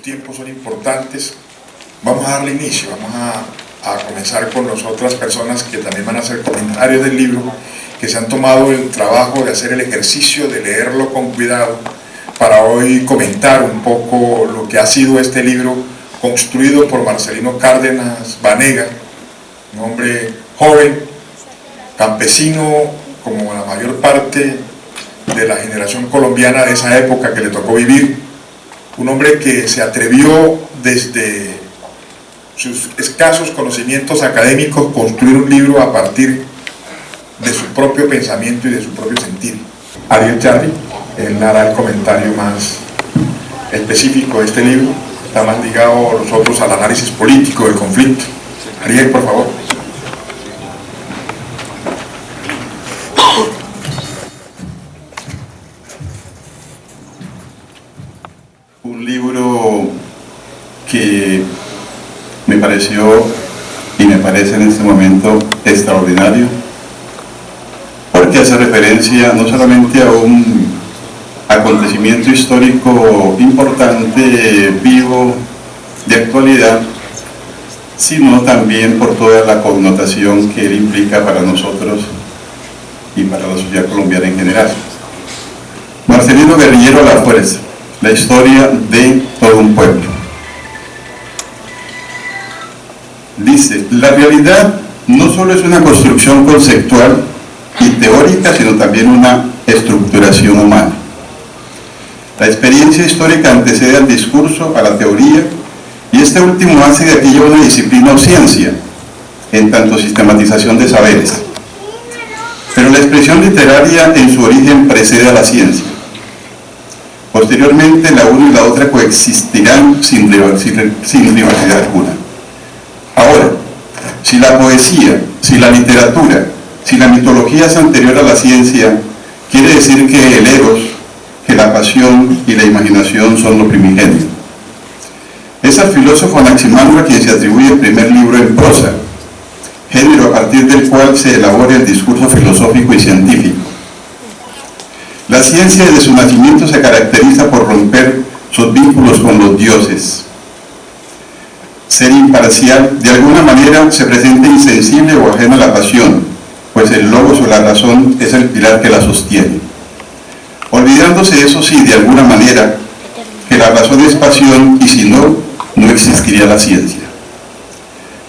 tiempos son importantes. Vamos a darle inicio, vamos a comenzar con las otras personas que también van a hacer comentarios del libro, que se han tomado el trabajo de hacer el ejercicio de leerlo con cuidado, para hoy comentar un poco lo que ha sido este libro construido por Marcelino Cárdenas Banega, un hombre joven, campesino, como la mayor parte de la generación colombiana de esa época que le tocó vivir, un hombre que se atrevió desde sus escasos conocimientos académicos a construir un libro a partir de su propio pensamiento y de su propio sentir. Ariel Charri, él hará el comentario más específico de este libro, está más ligado nosotros al análisis político del conflicto. Ariel, por favor. Un libro que me pareció y me parece en este momento extraordinario, porque hace referencia no solamente a un acontecimiento histórico importante, vivo, de actualidad, sino también por toda la connotación que él implica para nosotros y para la sociedad colombiana en general. Marcelino Guerrillero a la fuerza, la historia de todo un pueblo. Dice, la realidad no solo es una construcción conceptual y teórica, sino también una estructuración humana. La experiencia histórica antecede al discurso, a la teoría, y este último hace de aquella una disciplina o ciencia, en tanto sistematización de saberes. Pero la expresión literaria en su origen precede a la ciencia. Posteriormente, la una y la otra coexistirán sin rivalidad alguna. Ahora, si la poesía, si la literatura, si la mitología es anterior a la ciencia, quiere decir que el eros, que la pasión y la imaginación son lo primigenio. Es al filósofo Anaximandro a quien se atribuye el primer libro en prosa, género a partir del cual se elabora el discurso filosófico y científico. La ciencia desde su nacimiento se caracteriza por romper sus vínculos con los dioses. Ser imparcial, de alguna manera, se presenta insensible o ajeno a la pasión, pues el logos o la razón es el pilar que la sostiene. Olvidándose, eso sí, de alguna manera, que la razón es pasión y si no, no existiría la ciencia.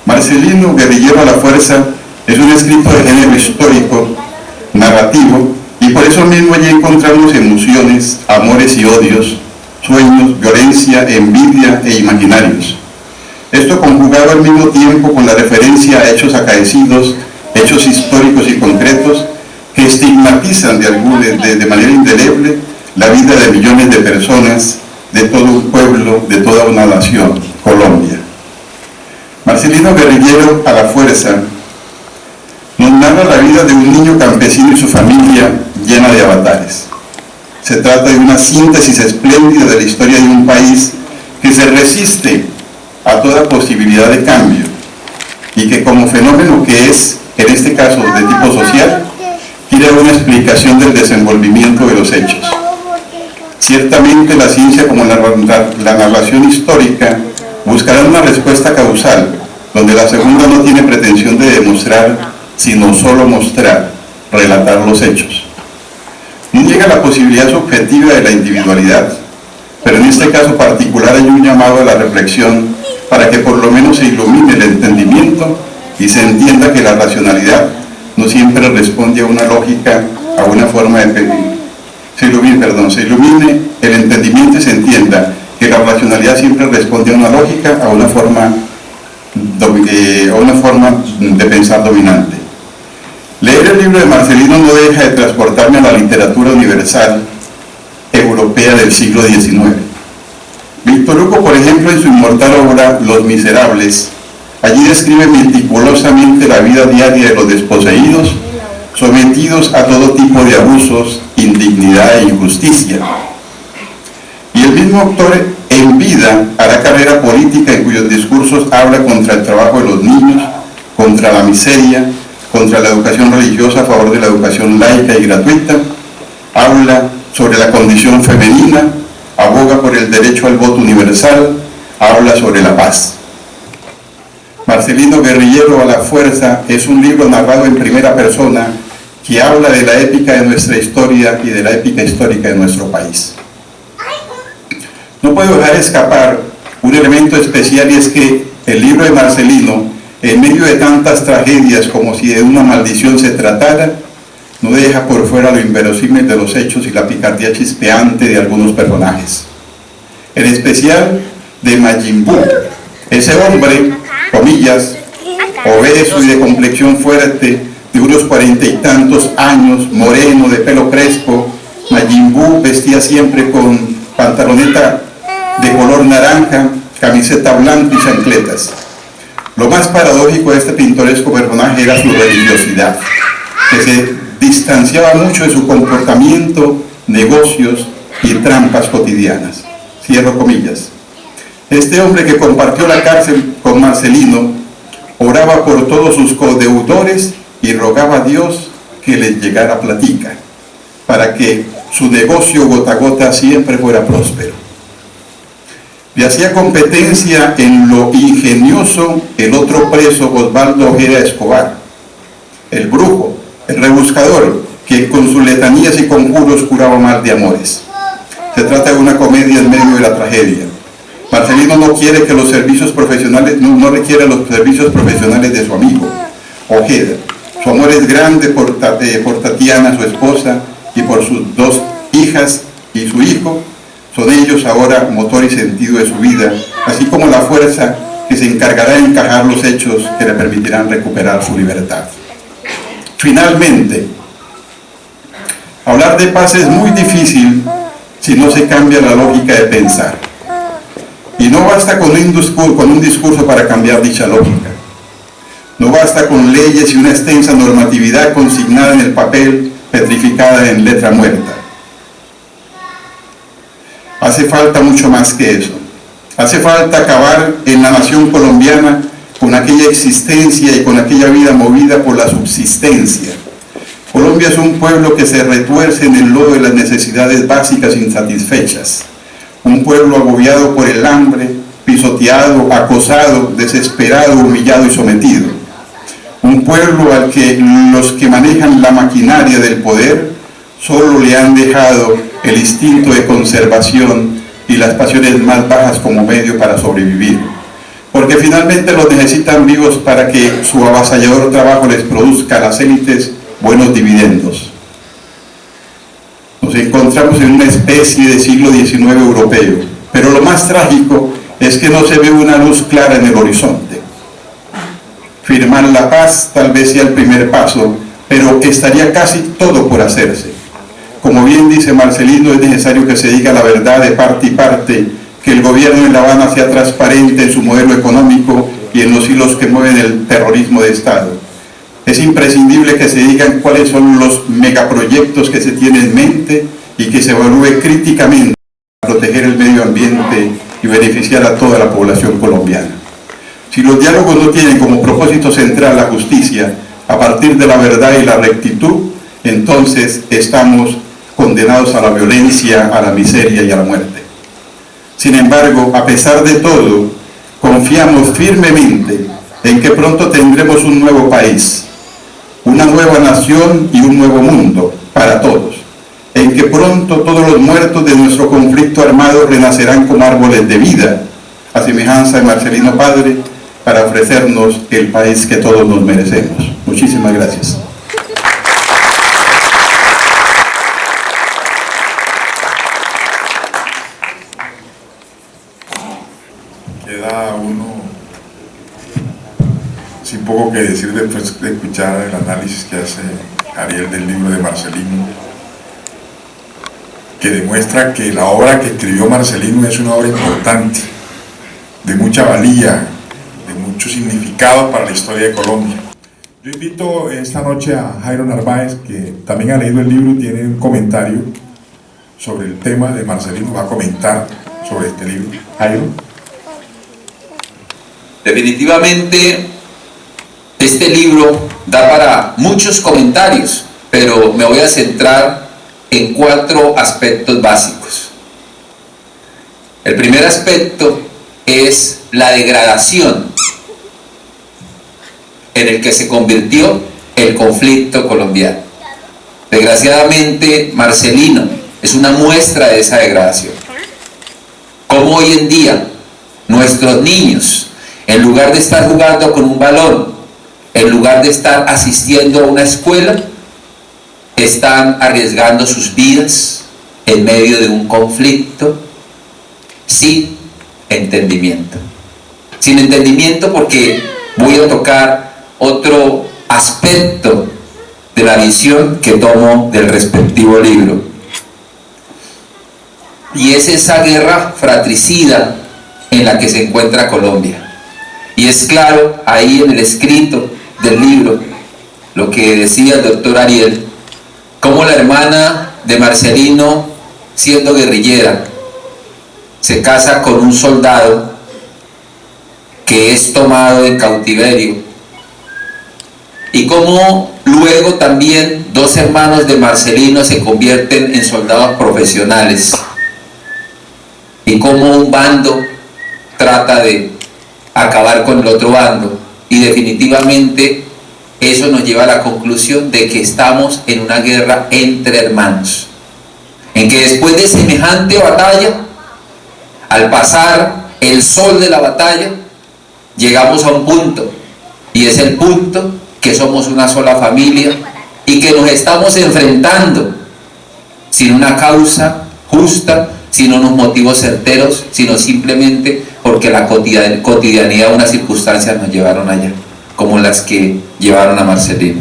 Marcelino Guerrillero a la fuerza es un escrito de género histórico, narrativo, y por eso mismo allí encontramos emociones, amores y odios, sueños, violencia, envidia e imaginarios. Esto conjugado al mismo tiempo con la referencia a hechos acaecidos, hechos históricos y concretos que estigmatizan de manera indeleble la vida de millones de personas, de todo un pueblo, de toda una nación, Colombia. Marcelino Guerrillero a la fuerza nos narra la vida de un niño campesino y su familia llena de avatares. Se trata de una síntesis espléndida de la historia de un país que se resiste a toda posibilidad de cambio y que como fenómeno que es, en este caso de tipo social, quiere una explicación del desenvolvimiento de los hechos. Ciertamente la ciencia como la narración histórica buscará una respuesta causal, donde la segunda no tiene pretensión de demostrar, sino solo mostrar, relatar los hechos. No llega la posibilidad subjetiva de la individualidad, pero en este caso particular hay un llamado a la reflexión para que por lo menos se ilumine el entendimiento y se entienda que la racionalidad no siempre responde a una lógica, a una forma de... Se ilumine el entendimiento y se entienda que la racionalidad siempre responde a una lógica, a una forma de pensar dominante. Leer el libro de Marcelino no deja de transportarme a la literatura universal europea del siglo XIX. Víctor Hugo, por ejemplo, en su inmortal obra Los Miserables, allí describe meticulosamente la vida diaria de los desposeídos, sometidos a todo tipo de abusos, indignidad e injusticia. Y el mismo autor en vida hará carrera política en cuyos discursos habla contra el trabajo de los niños, contra la miseria, contra la educación religiosa a favor de la educación laica y gratuita, habla sobre la condición femenina, aboga por el derecho al voto universal, habla sobre la paz. Marcelino, guerrillero a la fuerza, es un libro narrado en primera persona que habla de la épica de nuestra historia y de la épica histórica de nuestro país. No puedo dejar escapar un elemento especial, y es que el libro de Marcelino, en medio de tantas tragedias como si de una maldición se tratara, no deja por fuera lo inverosímil de los hechos y la picardía chispeante de algunos personajes. En especial de Majin Buu, ese hombre, comillas, obeso y de complexión fuerte, de unos 40 y tantos años, moreno, de pelo crespo. Majin Buu vestía siempre con pantaloneta de color naranja, camiseta blanca y chancletas. Lo más paradójico de este pintoresco personaje era su religiosidad, que se distanciaba mucho de su comportamiento, negocios y trampas cotidianas. Cierro comillas. Este hombre que compartió la cárcel con Marcelino oraba por todos sus codeudores y rogaba a Dios que les llegara platica, para que su negocio gota a gota siempre fuera próspero. Le hacía competencia en lo ingenioso el otro preso Osvaldo Ojeda Escobar, el brujo, el rebuscador, que con sus letanías y conjuros curaba mal de amores. Se trata de una comedia en medio de la tragedia. Marcelino no quiere que los servicios profesionales, no requiere los servicios profesionales de su amigo Ojeda. Su amor es grande por Tatiana, su esposa, y por sus dos hijas y su hijo. Son ellos ahora motor y sentido de su vida, así como la fuerza que se encargará de encajar los hechos que le permitirán recuperar su libertad. Finalmente, hablar de paz es muy difícil si no se cambia la lógica de pensar. Y no basta con un discurso para cambiar dicha lógica. No basta con leyes y una extensa normatividad consignada en el papel, petrificada en letra muerta. Hace falta mucho más que eso. Hace falta acabar en la nación colombiana con aquella existencia y con aquella vida movida por la subsistencia. Colombia es un pueblo que se retuerce en el lodo de las necesidades básicas insatisfechas. Un pueblo agobiado por el hambre, pisoteado, acosado, desesperado, humillado y sometido. Un pueblo al que los que manejan la maquinaria del poder solo le han dejado el instinto de conservación y las pasiones más bajas como medio para sobrevivir. Porque finalmente los necesitan vivos para que su avasallador trabajo les produzca a las élites buenos dividendos. Nos encontramos en una especie de siglo XIX europeo, pero lo más trágico es que no se ve una luz clara en el horizonte. Firmar la paz tal vez sea el primer paso, pero estaría casi todo por hacerse. Como bien dice Marcelino, es necesario que se diga la verdad de parte y parte, que el gobierno de La Habana sea transparente en su modelo económico y en los hilos que mueven el terrorismo de Estado. Es imprescindible que se digan cuáles son los megaproyectos que se tienen en mente y que se evalúe críticamente para proteger el medio ambiente y beneficiar a toda la población colombiana. Si los diálogos no tienen como propósito central la justicia a partir de la verdad y la rectitud, entonces estamos condenados a la violencia, a la miseria y a la muerte. Sin embargo, a pesar de todo, confiamos firmemente en que pronto tendremos un nuevo país, una nueva nación y un nuevo mundo para todos, en que pronto todos los muertos de nuestro conflicto armado renacerán como árboles de vida, a semejanza de Marcelino Padre, para ofrecernos el país que todos nos merecemos. Muchísimas gracias. Queda uno sin poco que decir después de escuchar el análisis que hace Ariel del libro de Marcelino, que demuestra que la obra que escribió Marcelino es una obra importante, de mucha valía, de mucho significado para la historia de Colombia. Yo invito esta noche a Jairo Narváez, que también ha leído el libro y tiene un comentario sobre el tema de Marcelino, va a comentar sobre este libro. Jairo. Definitivamente este libro da para muchos comentarios, pero me voy a centrar en 4 aspectos básicos. El primer aspecto es la degradación en el que se convirtió el conflicto colombiano. Desgraciadamente, Marcelino es una muestra de esa degradación. Como hoy en día nuestros niños, en lugar de estar jugando con un balón, en lugar de estar asistiendo a una escuela, están arriesgando sus vidas en medio de un conflicto sin entendimiento. Sin entendimiento, porque voy a tocar otro aspecto de la visión que tomo del respectivo libro, y es esa guerra fratricida en la que se encuentra Colombia. Y es claro ahí en el escrito del libro lo que decía el doctor Ariel, cómo la hermana de Marcelino, siendo guerrillera, se casa con un soldado que es tomado en cautiverio, y cómo luego también dos hermanos de Marcelino se convierten en soldados profesionales, y cómo un bando trata de acabar con el otro bando, y definitivamente eso nos lleva a la conclusión de que estamos en una guerra entre hermanos, en que después de semejante batalla, al pasar el sol de la batalla, llegamos a un punto, y es el punto que somos una sola familia y que nos estamos enfrentando sin una causa justa, sin unos motivos certeros, sino simplemente porque la cotidianidad de unas circunstancias nos llevaron allá, como las que llevaron a Marcelino.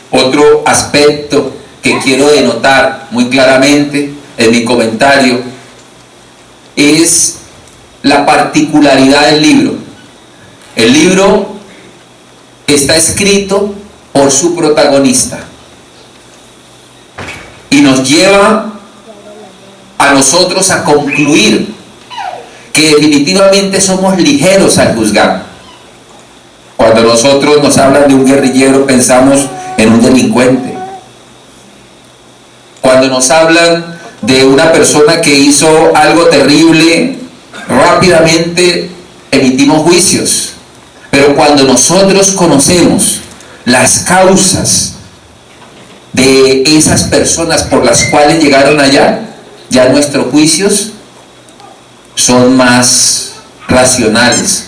Otro aspecto que quiero denotar muy claramente en mi comentario es la particularidad del libro. El libro está escrito por su protagonista y nos lleva a nosotros a concluir que definitivamente somos ligeros al juzgar. Cuando nosotros nos hablan de un guerrillero, pensamos en un delincuente. Cuando nos hablan de una persona que hizo algo terrible, rápidamente emitimos juicios. Pero cuando nosotros conocemos las causas de esas personas por las cuales llegaron allá, ya nuestros juicios son más racionales,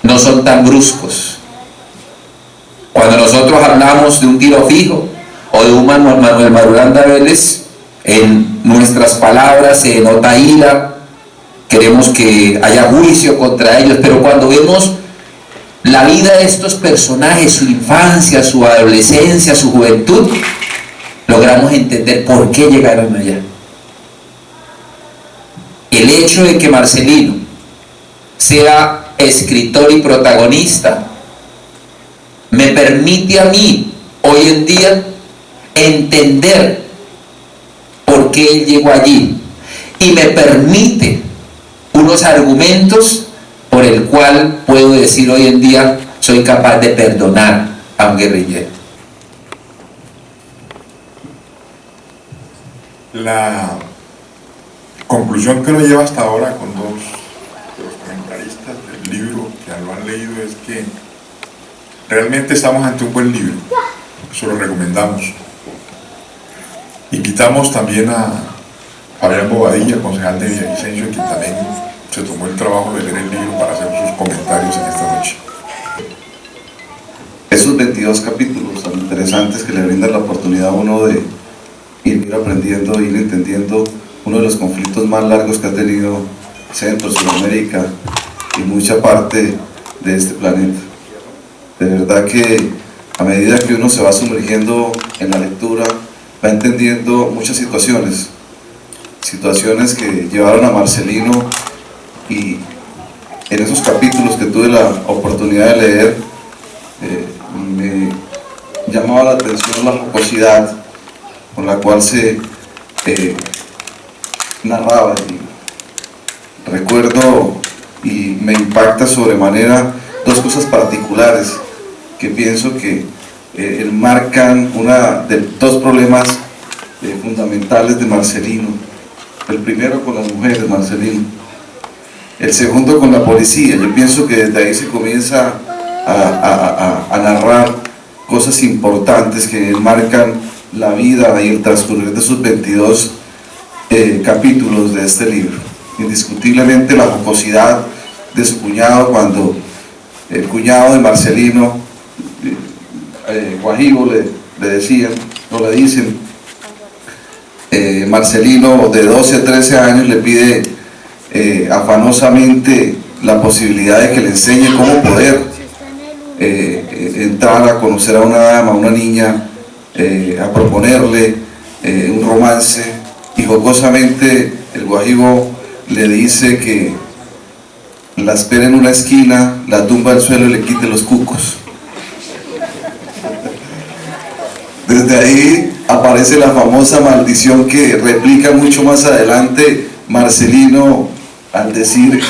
no son tan bruscos. Cuando nosotros hablamos de un tiro fijo o de un Manuel Marulanda Vélez, en nuestras palabras se denota ira, queremos que haya juicio contra ellos, pero cuando vemos la vida de estos personajes, su infancia, su adolescencia, su juventud, logramos entender por qué llegaron allá. El hecho de que Marcelino sea escritor y protagonista me permite a mí hoy en día entender por qué él llegó allí, y me permite unos argumentos por el cual puedo decir hoy en día soy capaz de perdonar a un guerrillero. La conclusión que uno lleva hasta ahora con dos de los comentaristas del libro que lo han leído es que realmente estamos ante un buen libro, eso lo recomendamos. Invitamos también a Fabián Bobadilla, concejal de Villavicencio, quien también se tomó el trabajo de leer el libro para hacer sus comentarios en esta noche. Esos 22 capítulos tan interesantes que le brindan la oportunidad a uno de ir aprendiendo, ir entendiendo uno de los conflictos más largos que ha tenido Centro, Sudamérica y mucha parte de este planeta. De verdad que a medida que uno se va sumergiendo en la lectura, va entendiendo muchas situaciones que llevaron a Marcelino, y en esos capítulos que tuve la oportunidad de leer, me llamaba la atención la jocosidad con la cual se narraba. Y recuerdo y me impacta sobremanera dos cosas particulares que pienso que marcan dos problemas fundamentales de Marcelino. El primero con las mujeres, Marcelino. El segundo con la policía. Yo pienso que desde ahí se comienza a narrar cosas importantes que marcan la vida y el transcurrir de sus 22 capítulos de este libro. Indiscutiblemente la jocosidad de su cuñado, cuando el cuñado de Marcelino, Guajibo, le decían, o le dicen, Marcelino de 12 a 13 años le pide afanosamente la posibilidad de que le enseñe cómo poder entrar a conocer a una dama, a una niña, a proponerle un romance, y jocosamente el Guajibo le dice que la espera en una esquina, la tumba al suelo y le quite los cucos. Desde ahí aparece la famosa maldición que replica mucho más adelante Marcelino al decir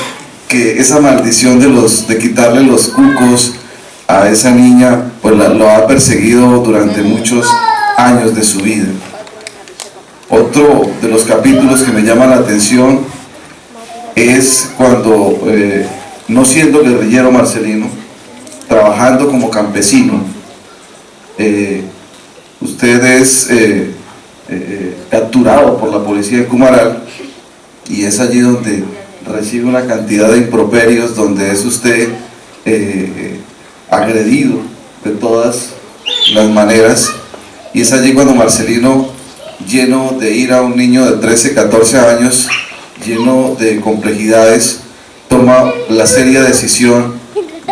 que esa maldición de quitarle los cucos a esa niña, pues lo ha perseguido durante muchos años de su vida. Otro de los capítulos que me llama la atención es cuando, no siendo guerrillero Marcelino, trabajando como campesino, usted es capturado por la policía de Cumaral, y es allí donde recibe una cantidad de improperios, donde es usted agredido de todas las maneras, y es allí cuando Marcelino, lleno de ira, a un niño de 13, 14 años, lleno de complejidades, toma la seria decisión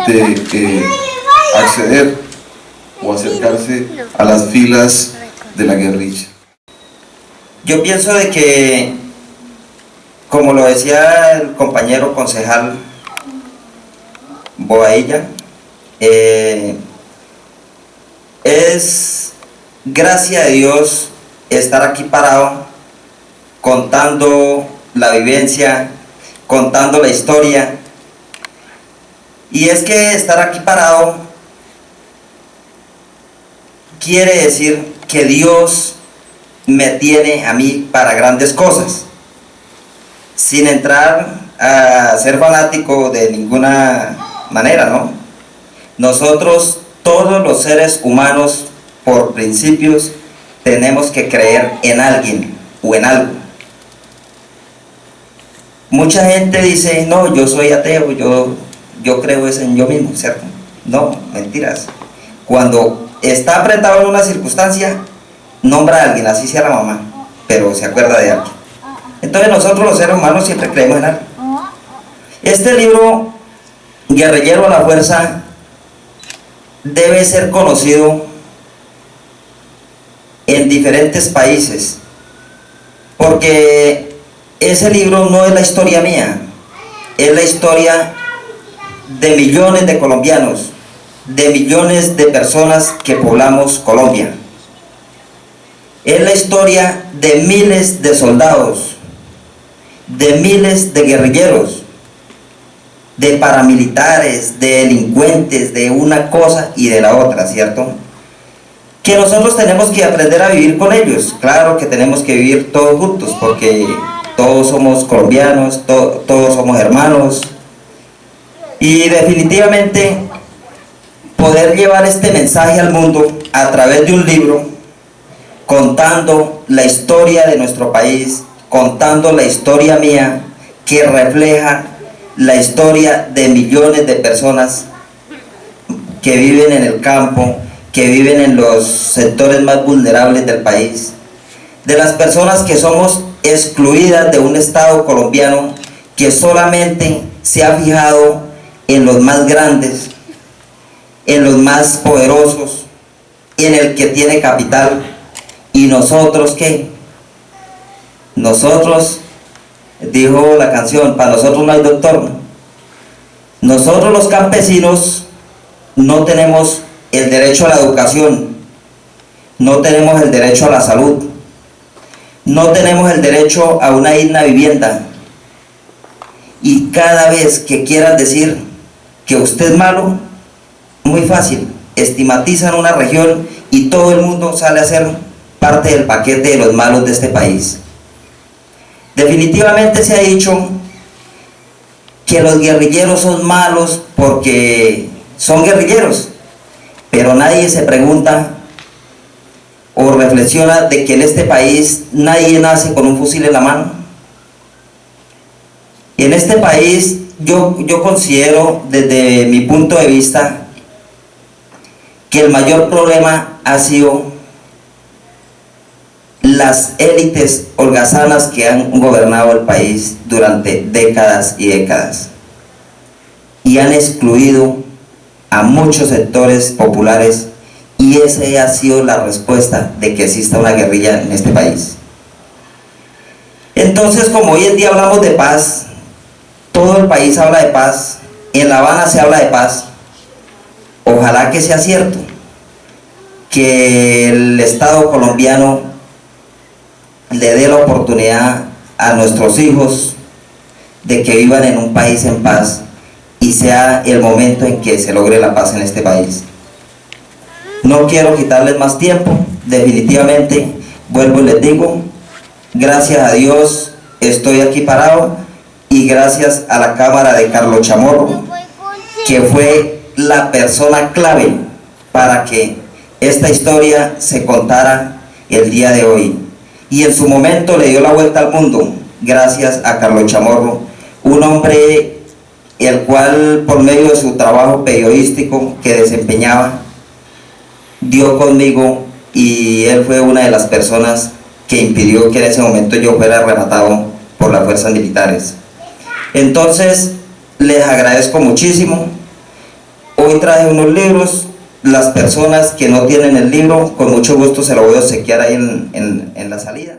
de acceder o acercarse a las filas de la guerrilla. Yo pienso de que, como lo decía el compañero concejal Boailla, es gracia de Dios estar aquí parado contando la vivencia, contando la historia. Y es que estar aquí parado quiere decir que Dios me tiene a mí para grandes cosas, sin entrar a ser fanático de ninguna manera, ¿no? Nosotros, todos los seres humanos, por principios, tenemos que creer en alguien o en algo. Mucha gente dice, no, yo soy ateo, yo creo es en yo mismo, ¿cierto? No, mentiras. Cuando está apretado en una circunstancia, nombra a alguien, así sea la mamá, pero se acuerda de alguien. Entonces nosotros los seres humanos siempre creemos en algo. Este libro, Guerrillero a la Fuerza, debe ser conocido en diferentes países, porque ese libro no es la historia mía, es la historia de millones de colombianos, de millones de personas que poblamos Colombia. Es la historia de miles de soldados, de miles de guerrilleros, de paramilitares, de delincuentes, de una cosa y de la otra, ¿cierto? Que nosotros tenemos que aprender a vivir con ellos. Claro que tenemos que vivir todos juntos, porque todos somos colombianos, todos somos hermanos. Y definitivamente poder llevar este mensaje al mundo a través de un libro, contando la historia de nuestro país, contando la historia mía, que refleja la historia de millones de personas que viven en el campo, que viven en los sectores más vulnerables del país, de las personas que somos excluidas de un Estado colombiano que solamente se ha fijado en los más grandes, en los más poderosos, en el que tiene capital. ¿Y nosotros qué? Nosotros, dijo la canción, para nosotros no hay doctor. Nosotros los campesinos no tenemos el derecho a la educación, no tenemos el derecho a la salud, no tenemos el derecho a una digna vivienda. Y cada vez que quieran decir que usted es malo, muy fácil, estigmatizan una región y todo el mundo sale a ser parte del paquete de los malos de este país. Definitivamente se ha dicho que los guerrilleros son malos porque son guerrilleros, pero nadie se pregunta o reflexiona de que en este país nadie nace con un fusil en la mano. En este país yo considero, desde mi punto de vista, que el mayor problema ha sido las élites holgazanas que han gobernado el país durante décadas y décadas y han excluido a muchos sectores populares, y esa ha sido la respuesta de que exista una guerrilla en este país. Entonces, como hoy en día hablamos de paz, todo el país habla de paz, en La Habana se habla de paz, ojalá que sea cierto, que el Estado colombiano le dé la oportunidad a nuestros hijos de que vivan en un país en paz y sea el momento en que se logre la paz en este país. No quiero quitarles más tiempo, definitivamente, vuelvo y les digo, gracias a Dios estoy aquí parado y gracias a la cámara de Carlos Chamorro, que fue la persona clave para que esta historia se contara el día de hoy. Y en su momento le dio la vuelta al mundo, gracias a Carlos Chamorro, un hombre el cual por medio de su trabajo periodístico que desempeñaba, dio conmigo, y él fue una de las personas que impidió que en ese momento yo fuera rematado por las fuerzas militares. Entonces, les agradezco muchísimo. Hoy traje unos libros. Las personas que no tienen el libro, con mucho gusto se lo voy a obsequiar ahí en la salida.